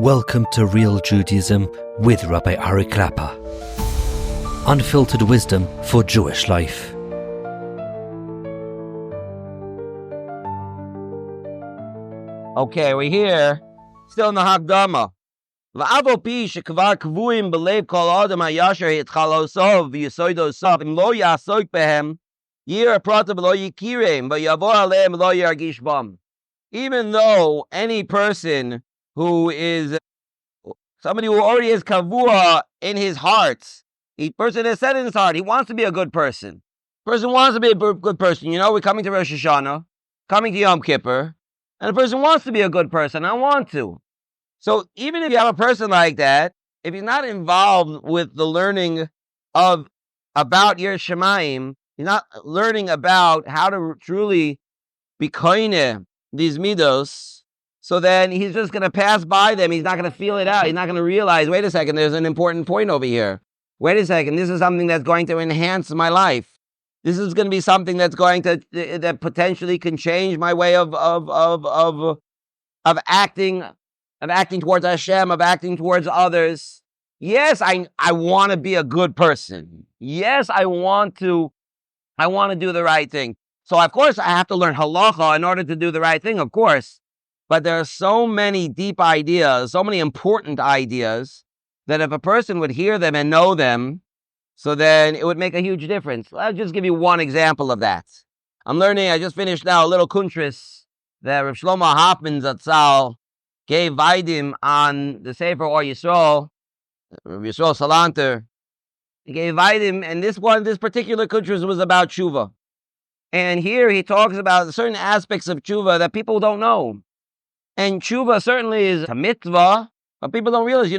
Welcome to Real Judaism with Rabbi Ari Klapper. Unfiltered wisdom for Jewish life. Okay, we're here, still in the Hakdama. V'avo pi shekvar kvuim b'lev kol adam hayasher hitchalosov v'yisoidosov im lo yasok behem yir prata v'lo yikirem v'yavor aleim lo yargish bam. Even though any person who is somebody who already is kavua in his heart, a person has said in his heart, he wants to be a good person. Person wants to be a good person. You know, we're coming to Rosh Hashanah, coming to Yom Kippur, and a person wants to be a good person. I want to. So even if you have a person like that, if he's not involved with the learning about Yer Shemaim, he's not learning about how to truly be koine these midos, so then he's just going to pass by them. He's not going to feel it out. He's not going to realize, wait a second, there's an important point over here. Wait a second, this is something that's going to enhance my life. This is going to be something that's going to, that potentially can change my way of acting towards Hashem, of acting towards others. Yes, I want to be a good person. Yes, I want to do the right thing. So of course I have to learn halacha in order to do the right thing, of course. But there are so many deep ideas, so many important ideas, that if a person would hear them and know them, so then it would make a huge difference. I'll just give you one example of that. I just finished now a little kuntris that Rav Shlomo Hoffman Zatzal gave Vaidim on the Sefer Or Yisrael, Rav Yisrael Salanter. He gave Vaidim, and this particular kuntris was about Teshuva. And here he talks about certain aspects of Teshuva that people don't know. And Teshuva certainly is a mitzvah, but people don't realize,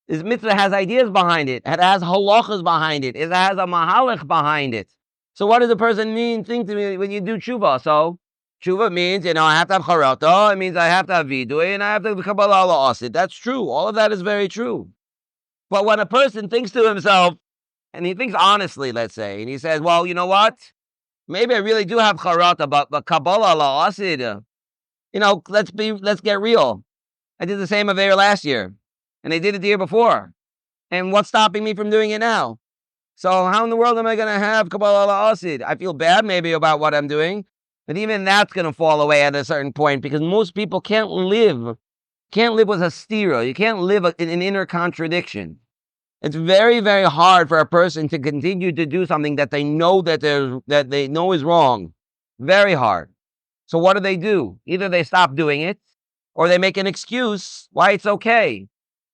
this mitzvah has ideas behind it. It has halachas behind it. It has a mahalach behind it. So what does a person think to me when you do Teshuva? So Teshuva means, I have to have charata. It means I have to have vidui, and I have to have kabbalah la'asid. That's true. All of that is very true. But when a person thinks to himself, and he thinks honestly, let's say, and he says, well, you know what? Maybe I really do have charata, but kabbalah la'asid, let's get real. I did the same Aveir last year, and I did it the year before. And what's stopping me from doing it now? So how in the world am I going to have Kabbalah La'asid? I feel bad maybe about what I'm doing, but even that's going to fall away at a certain point, because most people can't live with a stira. You can't live in an inner contradiction. It's very, very hard for a person to continue to do something that they know that they know is wrong. Very hard. So what do? Either they stop doing it, or they make an excuse why it's okay.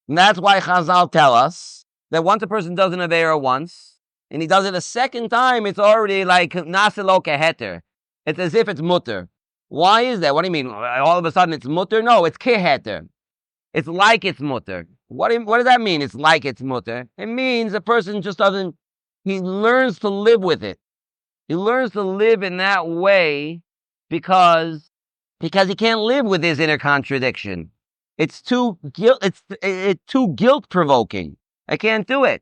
And that's why Chazal tell us that once a person does an Aveira once, and he does it a second time, it's already like Nasilo Keheter. It's as if it's mutter. Why is that? What do you mean? All of a sudden it's mutter? No, it's Keheter. It's like it's mutter. What does that mean? It's like it's mutter. It means a person just he learns to live with it. He learns to live in that way because he can't live with his inner contradiction. It's too guilt provoking. I can't do it.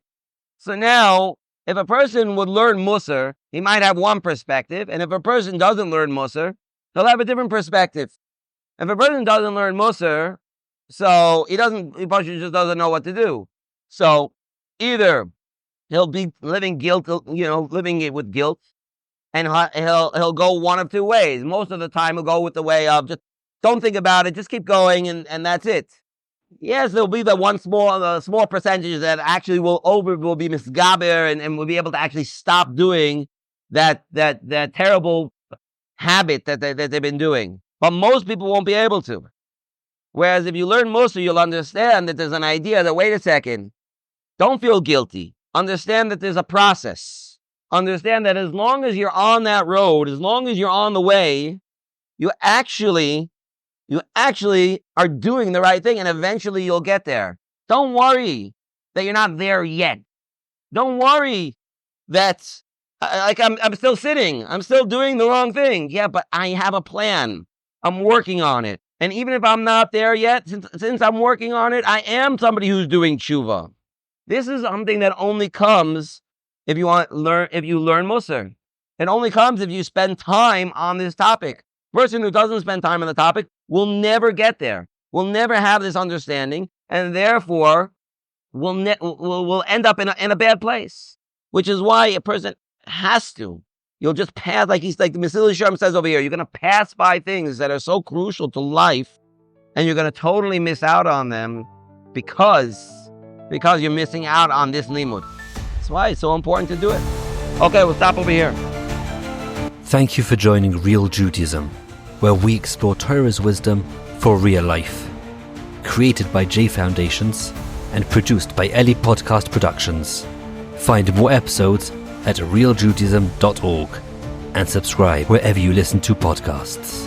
So now, if a person would learn Mussar, he might have one perspective, and if a person doesn't learn Mussar, he'll have a different perspective. If a person doesn't learn Mussar, so he just doesn't know what to do. So either he'll be living with guilt, and he'll go one of two ways. Most of the time, he'll go with the way of just don't think about it, just keep going, and that's it. Yes, there'll be the small percentage that actually will be misgaber and will be able to actually stop doing that terrible habit that they've been doing. But most people won't be able to. Whereas if you learn Mussar, you'll understand that there's an idea that, wait a second, don't feel guilty. Understand that there's a process. Understand that as long as you're on that road, as long as you're on the way, you actually are doing the right thing, and eventually you'll get there. Don't worry that you're not there yet. Don't worry that I'm still sitting. I'm still doing the wrong thing. Yeah, but I have a plan. I'm working on it. And even if I'm not there yet, since I'm working on it, I am somebody who's doing tshuva. This is something that only comes if you learn Mussar. It only comes if you spend time on this topic. Person who doesn't spend time on the topic will never get there. will never have this understanding, and therefore will end up in a bad place. Which is why a person has to. You'll just pass, like the Mesillas Yesharim says over here, you're going to pass by things that are so crucial to life, and you're going to totally miss out on them because you're missing out on this limud. That's why it's so important to do it. Okay, we'll stop over here. Thank you for joining Real Judaism, where we explore Torah's wisdom for real life. Created by J Foundations and produced by Eli Podcast Productions. Find more episodes at realjudaism.org and subscribe wherever you listen to podcasts.